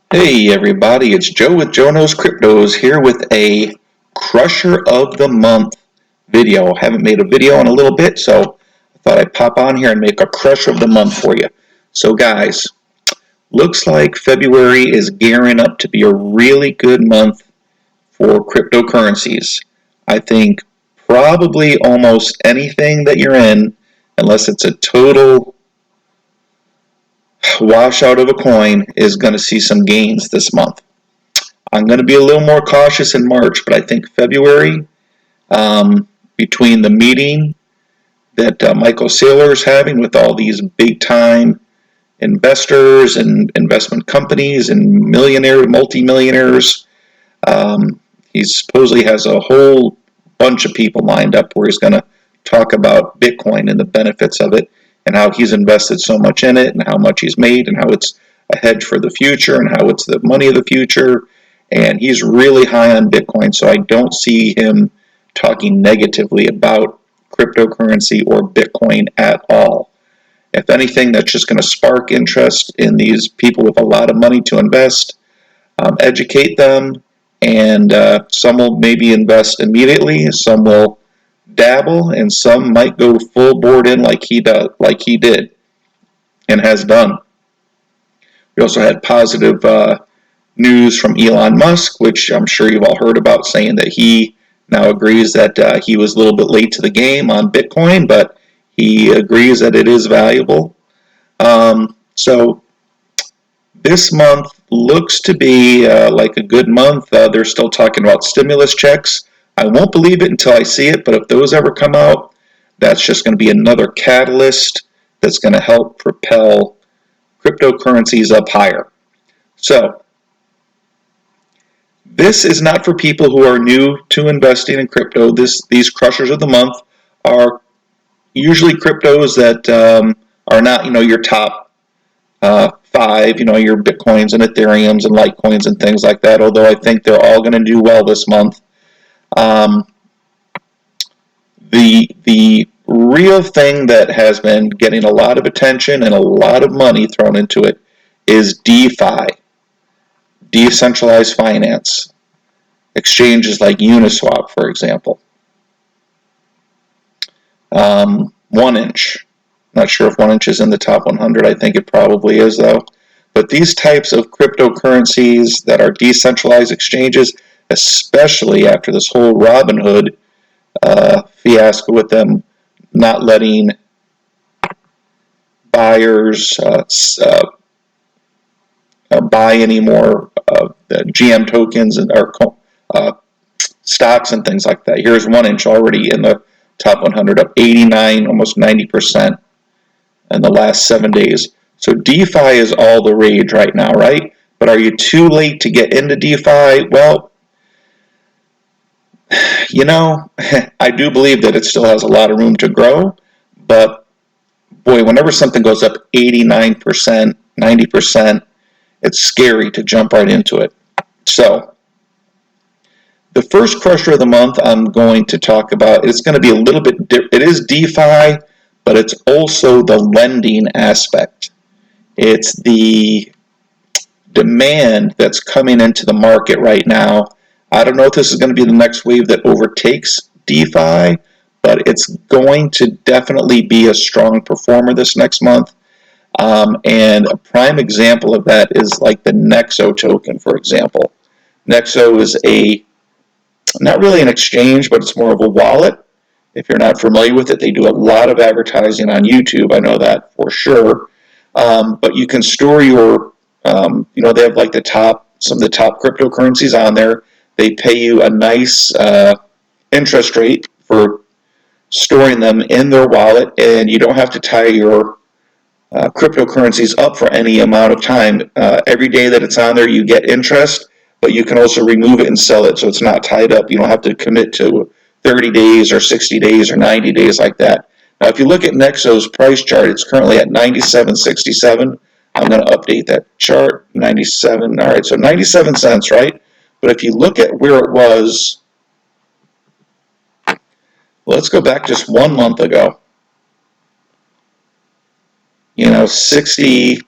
Hey everybody, it's Joe with Joe Knows Cryptos here with a Crusher of the Month video. Haven't made a video in a little bit, so I thought I'd pop on here and make a Crusher of the Month for you. So guys, looks like February is gearing up to be a really good month for cryptocurrencies. I think probably almost anything that you're in, unless it's a total washout of a coin, is going to see some gains this month. I'm going to be a little more cautious in March, but I think February, between the meeting that Michael Saylor is having with all these big-time investors and investment companies and multimillionaires, he supposedly has a whole bunch of people lined up where he's going to talk about Bitcoin and the benefits of it and how he's invested so much in it and how much he's made and how it's a hedge for the future and how it's the money of the future. And he's really high on Bitcoin, so I don't see him talking negatively about cryptocurrency or Bitcoin at all. If anything, that's just going to spark interest in these people with a lot of money to invest, educate them, and some will maybe invest immediately, some will dabble, and some might go full board in like he did and has done. We also had positive news from Elon Musk, which I'm sure you've all heard about, saying that he now agrees that he was a little bit late to the game on Bitcoin, but he agrees that it is valuable. So this month looks to be like a good month. They're still talking about stimulus checks. I won't believe it until I see it, but if those ever come out, that's just going to be another catalyst that's going to help propel cryptocurrencies up higher. So this is not for people who are new to investing in crypto. These crushers of the month are usually cryptos that are not, your top five, your Bitcoins and Ethereums and Litecoins and things like that, although I think they're all going to do well this month. The real thing that has been getting a lot of attention and a lot of money thrown into it is DeFi, decentralized finance. Exchanges like Uniswap, for example. 1inch. Not sure if 1inch is in the top 100. I think it probably is, though. But these types of cryptocurrencies that are decentralized exchanges, especially after this whole Robinhood fiasco with them not letting buyers buy any more GM tokens or stocks and things like that. Here's 1inch already in the top 100, up 89, almost 90% in the last 7 days. So DeFi is all the rage right now, right? But are you too late to get into DeFi? Well, I do believe that it still has a lot of room to grow, but boy, whenever something goes up 89%, 90%, it's scary to jump right into it. So the first crusher of the month I'm going to talk about, it's going to be a little bit different. It is DeFi, but it's also the lending aspect. It's the demand that's coming into the market right now. I don't know if this is going to be the next wave that overtakes DeFi, but it's going to definitely be a strong performer this next month. And a prime example of that is like the Nexo token, for example. Nexo is not really an exchange, but it's more of a wallet. If you're not familiar with it, they do a lot of advertising on YouTube. I know that for sure. But you can store your, they have like some of the top cryptocurrencies on there. They pay you a nice interest rate for storing them in their wallet, and you don't have to tie your cryptocurrencies up for any amount of time. Every day that it's on there, you get interest, but you can also remove it and sell it, so it's not tied up. You don't have to commit to 30 days or 60 days or 90 days like that. Now, if you look at Nexo's price chart, it's currently at 97.67. I'm going to update that chart. 97. All right, so 97 cents, right? But if you look at where it was, let's go back just 1 month ago. 60,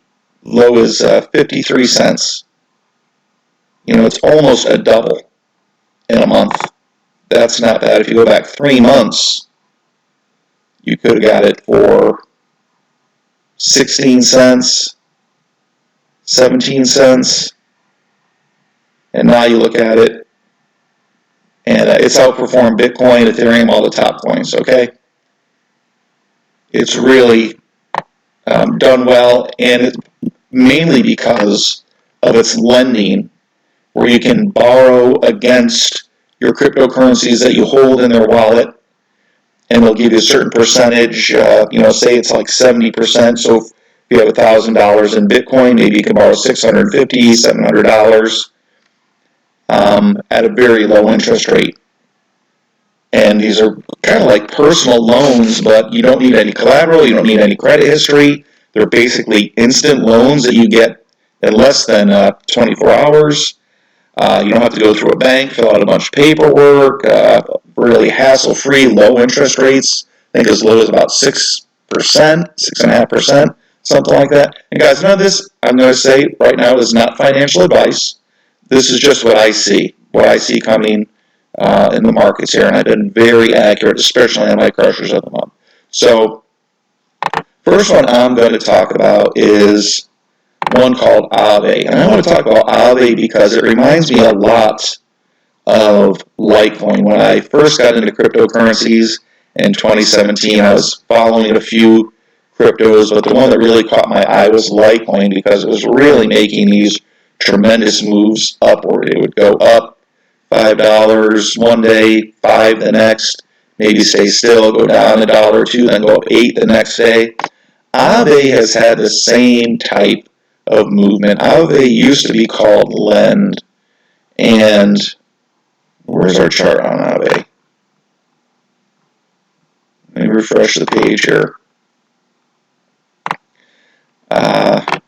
low is 53 cents. It's almost a double in a month. That's not bad. If you go back 3 months, you could have got it for 16 cents, 17 cents, and now you look at it, and it's outperformed Bitcoin, Ethereum, all the top coins, okay? It's really done well, and it's mainly because of its lending, where you can borrow against your cryptocurrencies that you hold in their wallet, and they'll give you a certain percentage, say it's like 70%, so if you have $1,000 in Bitcoin, maybe you can borrow $650, $700 at a very low interest rate. And these are kind of like personal loans, but you don't need any collateral, you don't need any credit history. They're basically instant loans that you get in less than 24 hours. You don't have to go through a bank, fill out a bunch of paperwork, really hassle-free, low interest rates. I think as low as about 6%, 6.5%, something like that. And guys, none of this, I'm going to say right now, is not financial advice. This is just what I see coming in the markets here, and I've been very accurate, especially on my crushers of the month. So, first one I'm going to talk about is one called AAVE. And I want to talk about AAVE because it reminds me a lot of Litecoin. When I first got into cryptocurrencies in 2017, I was following a few cryptos, but the one that really caught my eye was Litecoin because it was really making these tremendous moves upward. It would go up $5 one day, $5 the next, maybe stay still, go down $1 or $2, then go up $8 the next day. AAVE has had the same type of movement. AAVE used to be called Lend, and where's our chart on AAVE? Let me refresh the page here.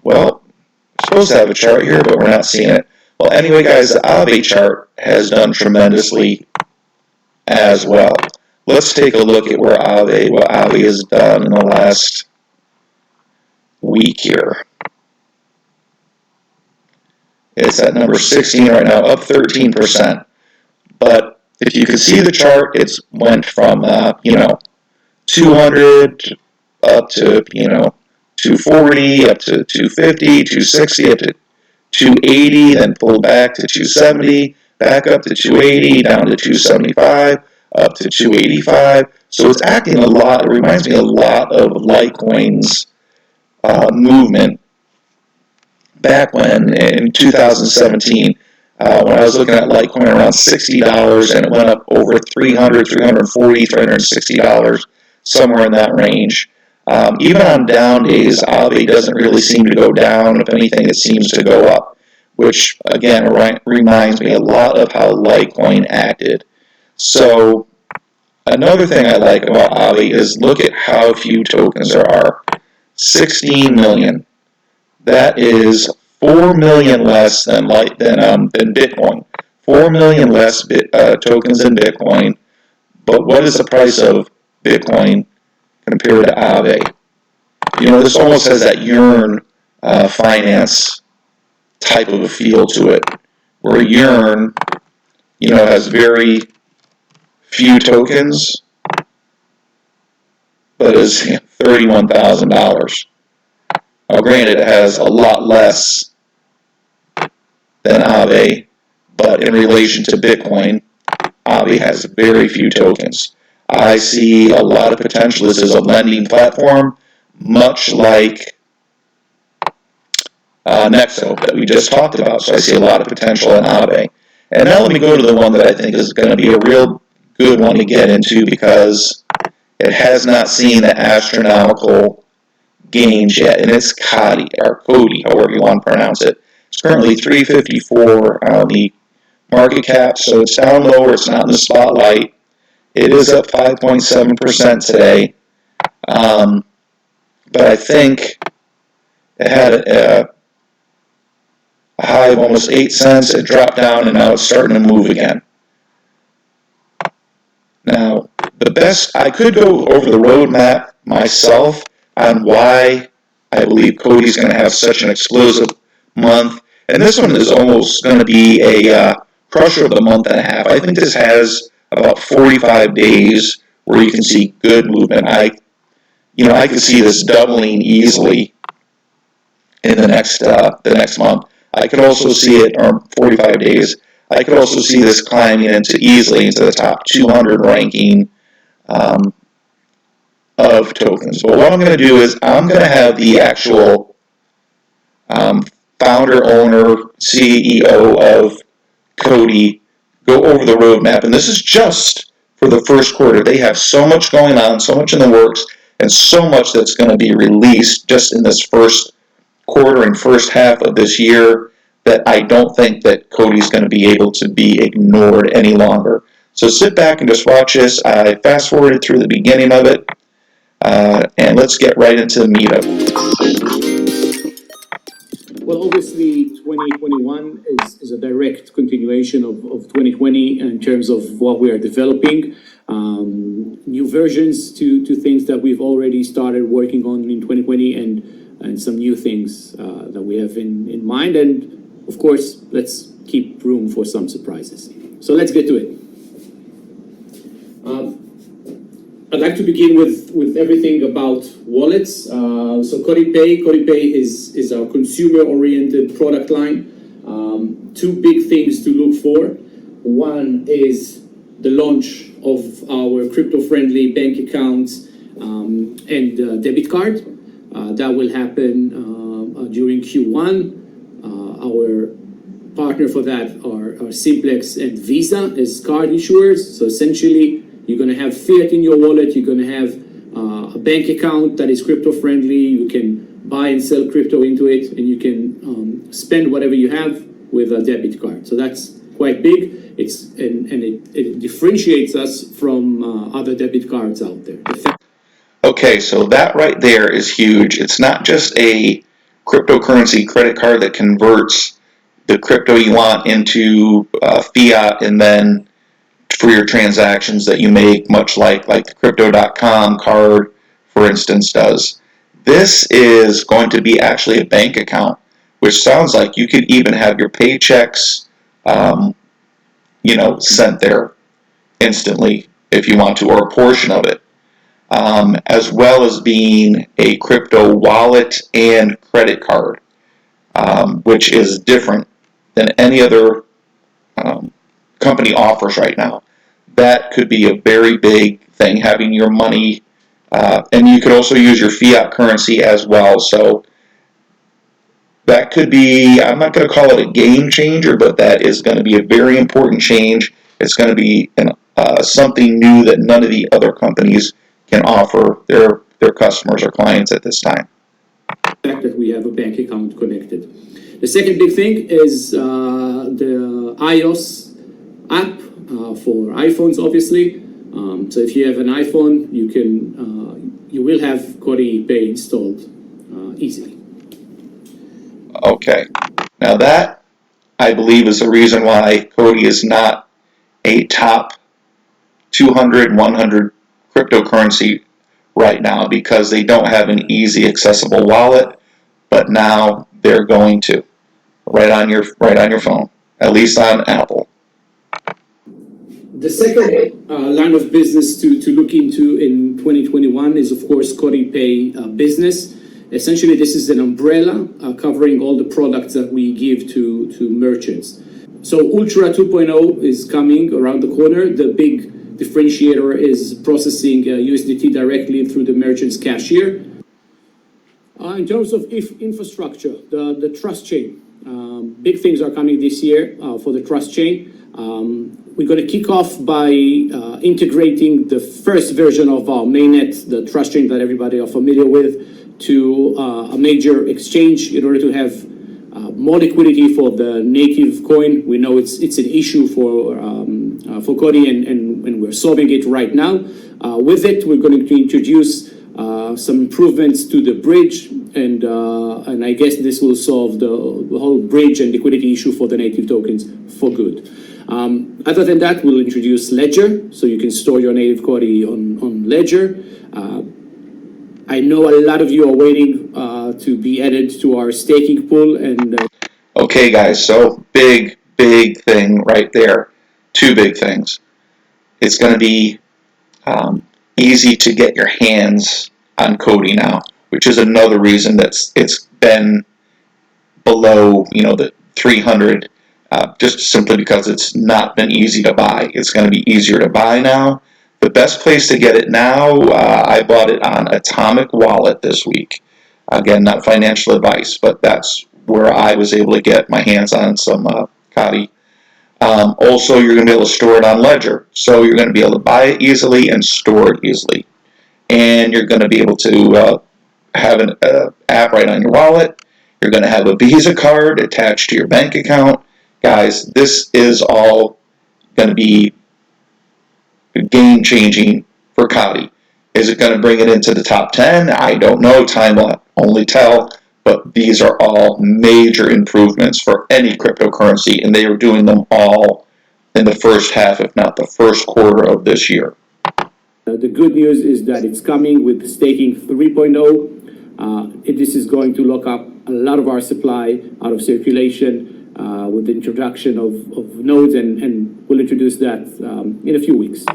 Well, we're supposed to have a chart here, but we're not seeing it. Well, anyway, guys, the AAVE chart has done tremendously as well. Let's take a look at what AAVE has done in the last week here. It's at number 16 right now, up 13%. But if you can see the chart, it's went from 200 up to 240, up to 250, 260, up to 280, then pulled back to 270, back up to 280, down to 275, up to 285. So it's acting a lot. It reminds me a lot of Litecoin's movement back when in 2017. When I was looking at Litecoin around $60, and it went up over $300, $340, $360, somewhere in that range. Even on down days, AAVE doesn't really seem to go down. If anything, it seems to go up, which, again, reminds me a lot of how Litecoin acted. So, another thing I like about AAVE is look at how few tokens there are. 16 million. That is 4 million less than Bitcoin. 4 million less tokens than Bitcoin. But what is the price of Bitcoin compared to AAVE? This almost has that Yearn finance type of a feel to it, where Yearn, has very few tokens, but is $31,000. Now, granted, it has a lot less than AAVE, but in relation to Bitcoin, AAVE has very few tokens. I see a lot of potential. This is a lending platform, much like Nexo that we just talked about. So I see a lot of potential in AAVE. And now let me go to the one that I think is going to be a real good one to get into because it has not seen the astronomical gains yet, and it's COTI, or COTI, however you want to pronounce it. It's currently 354 on the market cap, so it's down lower. It's not in the spotlight. It is up 5.7% today, but I think it had a high of almost 8 cents. It dropped down, and now it's starting to move again. Now, I could go over the roadmap myself on why I believe COTI is going to have such an explosive month. And this one is almost going to be a crusher of the month and a half. I think this has about 45 days where you can see good movement. I could see this doubling easily in the next month. I could also see it, or 45 days. I could also see this climbing easily into the top 200 ranking of tokens. But what I'm going to do is I'm going to have the actual founder, owner, CEO of COTI go over the roadmap. And this is just for the first quarter. They have so much going on, so much in the works, and so much that's going to be released just in this first quarter and first half of this year that I don't think that COTI is going to be able to be ignored any longer. So sit back and just watch this. I fast forwarded through the beginning of it, and let's get right into the meat of it. Well, obviously, 2021 is a direct continuation of 2020 in terms of what we are developing. New versions to things that we've already started working on in 2020 and some new things that we have in mind. And of course, let's keep room for some surprises. So let's get to it. I'd like to begin with everything about wallets. So COTI Pay is our consumer-oriented product line. Two big things to look for. One is the launch of our crypto-friendly bank accounts and debit card. That will happen during Q1. Our partner for that are Simplex and Visa as card issuers. So essentially, you're going to have fiat in your wallet. You're going to have a bank account that is crypto-friendly. You can buy and sell crypto into it, and you can spend whatever you have with a debit card. So that's quite big. It differentiates us from other debit cards out there. Okay, so that right there is huge. It's not just a cryptocurrency credit card that converts the crypto you want into fiat and then for your transactions that you make, much like the crypto.com card, for instance, does. This is going to be actually a bank account, which sounds like you could even have your paychecks, sent there instantly if you want to, or a portion of it, as well as being a crypto wallet and credit card, which is different than any other company offers right now. That could be a very big thing, having your money, and you could also use your fiat currency as well. So that could be, I'm not going to call it a game changer, but that is going to be a very important change. It's going to be something new that none of the other companies can offer their customers or clients at this time. The fact that we have a bank account connected. The second big thing is the iOS app for iPhones, obviously. So if you have an iPhone, you will have COTI Pay installed easily. Okay, now that I believe is the reason why COTI is not a top 200, 100 cryptocurrency right now, because they don't have an easy accessible wallet, but now they're going to right on your phone, at least on Apple. The second line of business to look into in 2021 is, of course, COTI Pay Business. Essentially, this is an umbrella covering all the products that we give to merchants. So Ultra 2.0 is coming around the corner. The big differentiator is processing USDT directly through the merchant's cashier. In terms of infrastructure, the trust chain, big things are coming this year for the trust chain. We're going to kick off by integrating the first version of our mainnet, the trust chain that everybody are familiar with, to a major exchange in order to have more liquidity for the native coin. We know it's an issue for COTI, and we're solving it right now. With it, we're going to introduce some improvements to the bridge, and I guess this will solve the whole bridge and liquidity issue for the native tokens for good. Other than that, we'll introduce Ledger, so you can store your native COTI on Ledger. I know a lot of you are waiting to be added to our staking pool, and Okay, guys, so big thing right there. Two big things. It's going to be easy to get your hands on COTI now, which is another reason that it's been below, the 300, just simply because it's not been easy to buy. It's going to be easier to buy now. The best place to get it now, I bought it on Atomic Wallet this week. Again, not financial advice, but that's where I was able to get my hands on some COTI. Also, you're going to be able to store it on Ledger. So you're going to be able to buy it easily and store it easily. And you're going to be able to have an app right on your wallet. You're going to have a Visa card attached to your bank account. Guys, this is all going to be game-changing for COTI. Is it going to bring it into the top 10? I don't know. Time will only tell. But these are all major improvements for any cryptocurrency, and they are doing them all in the first half, if not the first quarter of this year. The good news is that it's coming with staking 3.0. This is going to lock up a lot of our supply out of circulation with the introduction of nodes, and we'll introduce that in a few weeks.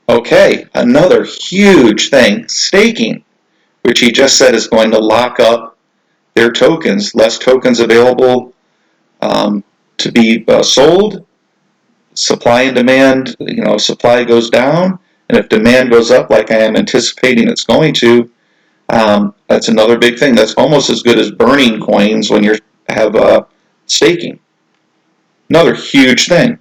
Okay, another huge thing, staking, which he just said is going to lock up their tokens, less tokens available to be sold. Supply and demand, supply goes down, and if demand goes up like I am anticipating it's going to, that's another big thing. That's almost as good as burning coins when you have staking. Another huge thing.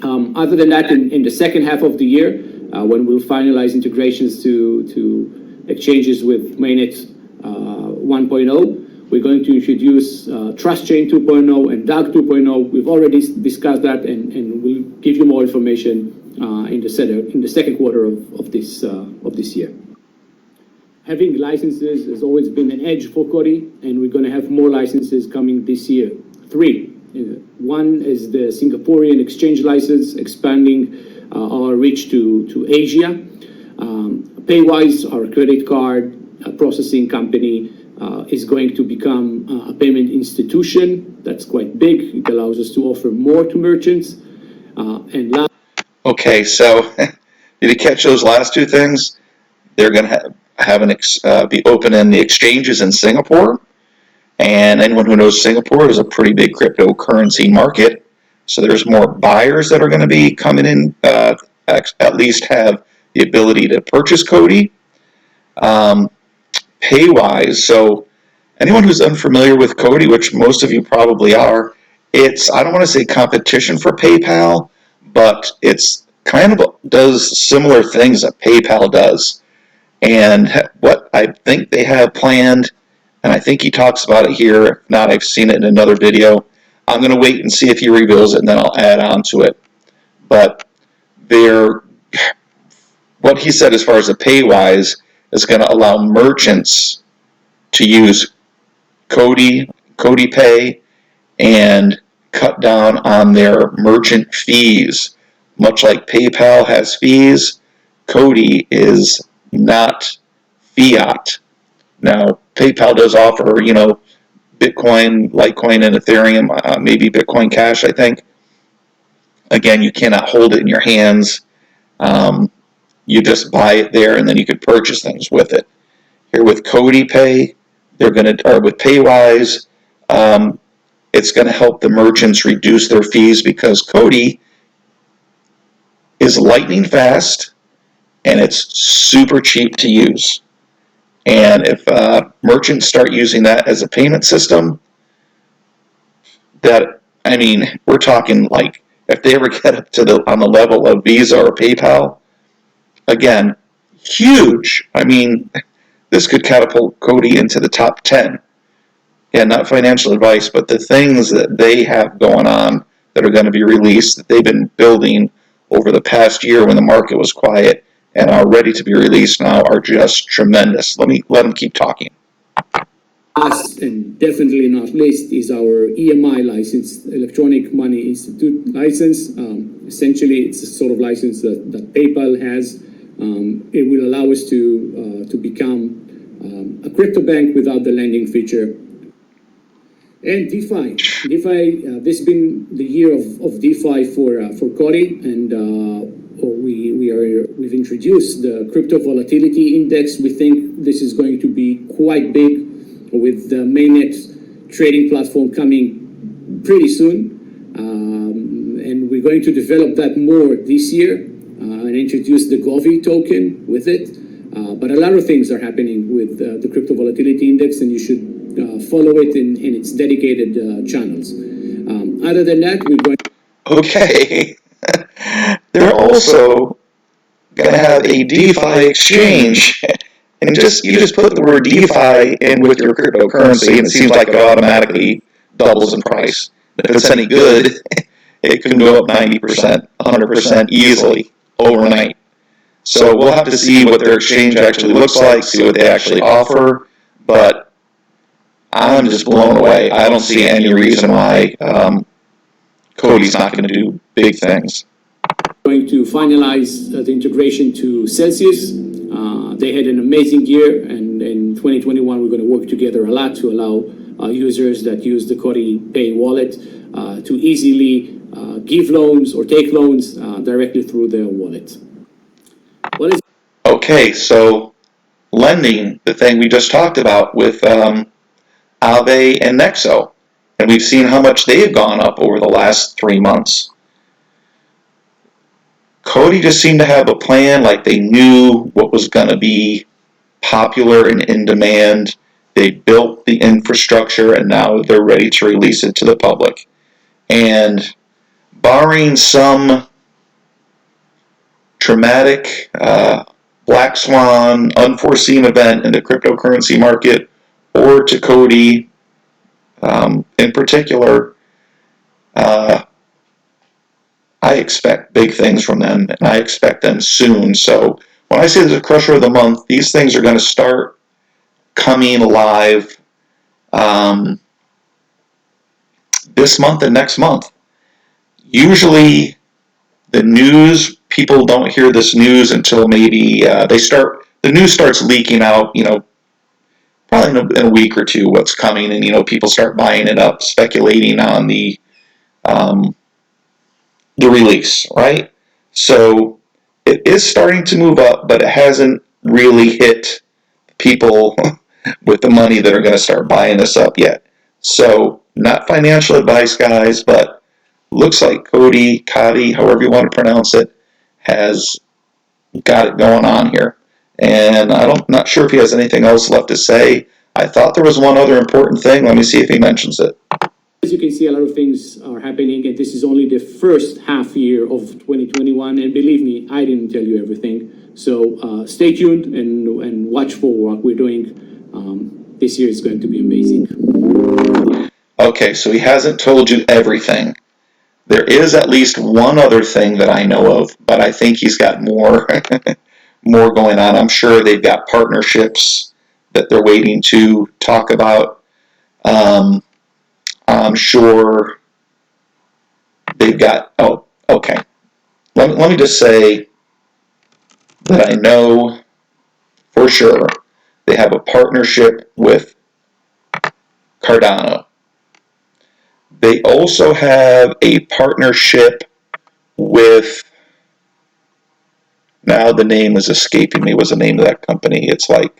Other than that, in the second half of the year, when we'll finalize integrations to exchanges with Mainnet 1.0, we're going to introduce Trust Chain 2.0 and DAG 2.0. We've already discussed that, and we'll give you more information in the second quarter of this year. Having licenses has always been an edge for COTI, and we're going to have more licenses coming this year. 3. One is the Singaporean exchange license, expanding our reach to Asia. Paywise, our credit card processing company, is going to become a payment institution. That's quite big. It allows us to offer more to merchants. Okay, so did you catch those last two things? They're going to be open in the exchanges in Singapore. And anyone who knows Singapore is a pretty big cryptocurrency market. So there's more buyers that are going to be coming in, at least have the ability to purchase COTI. Paywise, so anyone who's unfamiliar with COTI, which most of you probably are, I don't want to say competition for PayPal, but it's kind of does similar things that PayPal does. And what I think they have planned, and I think he talks about it here. If not, I've seen it in another video. I'm going to wait and see if he reveals it, and then I'll add on to it. But what he said as far as the Paywise is going to allow merchants to use COTI Pay, and cut down on their merchant fees. Much like PayPal has fees, COTI is not fiat. Now, PayPal does offer, Bitcoin, Litecoin, and Ethereum, maybe Bitcoin Cash, I think. Again, you cannot hold it in your hands. You just buy it there, and then you can purchase things with it. Here with COTI Pay, or with Paywise, it's going to help the merchants reduce their fees because COTI is lightning fast, and it's super cheap to use. And if merchants start using that as a payment system, we're talking like if they ever get up on the level of Visa or PayPal, again, huge. This could catapult COTI into the top 10. Yeah, not financial advice, but the things that they have going on that are going to be released, that they've been building over the past year when the market was quiet and are ready to be released now are just tremendous. Let them keep talking. Last and definitely not least is our EMI license, Electronic Money Institute license. Essentially, it's a sort of license that PayPal has. It will allow us to become a crypto bank without the lending feature. And DeFi. This has been the year of DeFi for COTI, and we've introduced the crypto volatility index. We think this is going to be quite big, with the mainnet trading platform coming pretty soon, and we're going to develop that more this year and introduce the GOVI token with it. But a lot of things are happening with the crypto volatility index, and you should follow it in its dedicated channels. Other than that, we're going. Okay. They're also going to have a DeFi exchange. And you just put the word DeFi in with your cryptocurrency, and it seems like it automatically doubles in price. If it's any good, it can go up 90%, 100% easily overnight. So we'll have to see what their exchange actually looks like, see what they actually offer, but I'm just blown away. I don't see any reason why COTI's not going to do big things. Going to finalize the integration to Celsius. They had an amazing year, and in 2021 we're going to work together a lot to allow users that use the COTI Pay wallet to easily give loans or take loans directly through their wallet. Okay, so lending, the thing we just talked about with AAVE and Nexo, and we've seen how much they've gone up over the last 3 months. COTI just seemed to have a plan, like they knew what was going to be popular and in demand. They built the infrastructure, and now they're ready to release it to the public. And barring some traumatic black swan, unforeseen event in the cryptocurrency market or to COTI in particular, I expect big things from them, and I expect them soon. So when I say there's a crusher of the month, these things are going to start coming live this month and next month. Usually the news, people don't hear this news until maybe the news starts leaking out, probably in a week or two what's coming, and, people start buying it up, speculating on the release, right? So it is starting to move up, but it hasn't really hit people with the money that are going to start buying this up yet. So not financial advice, guys, but looks like COTI, however you want to pronounce it, has got it going on here. And not sure if he has anything else left to say. I thought there was one other important thing. Let me see if he mentions it. As you can see, a lot of things are happening, and this is only the first half year of 2021. And believe me, I didn't tell you everything. So stay tuned and watch for what we're doing. This year is going to be amazing. Okay, so he hasn't told you everything. There is at least one other thing that I know of, but I think he's got more more going on. I'm sure they've got partnerships that they're waiting to talk about. I'm sure they've got, okay. Let me just say that I know for sure they have a partnership with Cardano. They also have a partnership with, now the name is escaping me, what's the name of that company? It's like,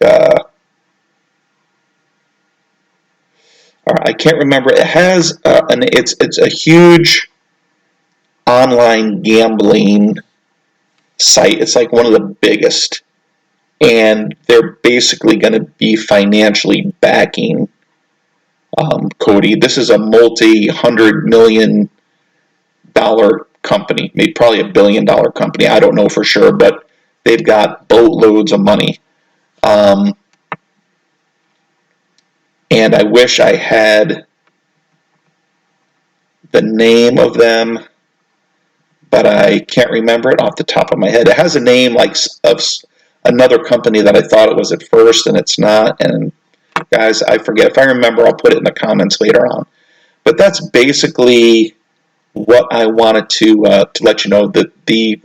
I can't remember. It has, it's a huge online gambling site. It's like one of the biggest. And they're basically going to be financially backing COTI. This is a multi-$100 million company, maybe probably $1 billion company. I don't know for sure, but they've got boatloads of money. And I wish I had the name of them, but I can't remember it off the top of my head. It has a name like of another company that I thought it was at first, and it's not. And guys, I forget. If I remember, I'll put it in the comments later on. But that's basically what I wanted to let you know. That the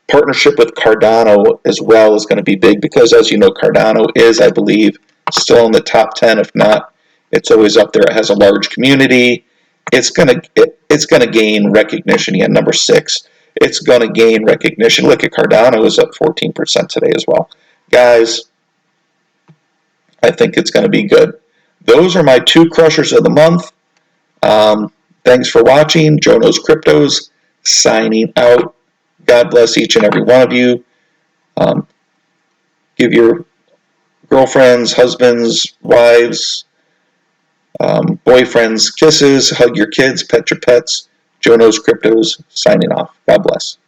partnership with Cardano as well is going to be big because, as you know, Cardano is, I believe, still in the top 10, if not It's always up there. It has a large community. It's gonna gain recognition. Yeah, number 6. It's gonna gain recognition. Look at Cardano is up 14% today as well. Guys, I think it's gonna be good. Those are my 2 crushers of the month. Thanks for watching. Joe Knows Cryptos signing out. God bless each and every one of you. Give your girlfriends, husbands, wives, boyfriends kisses. Hug your kids. Pet your pets. Joe Knows Cryptos signing off. God bless.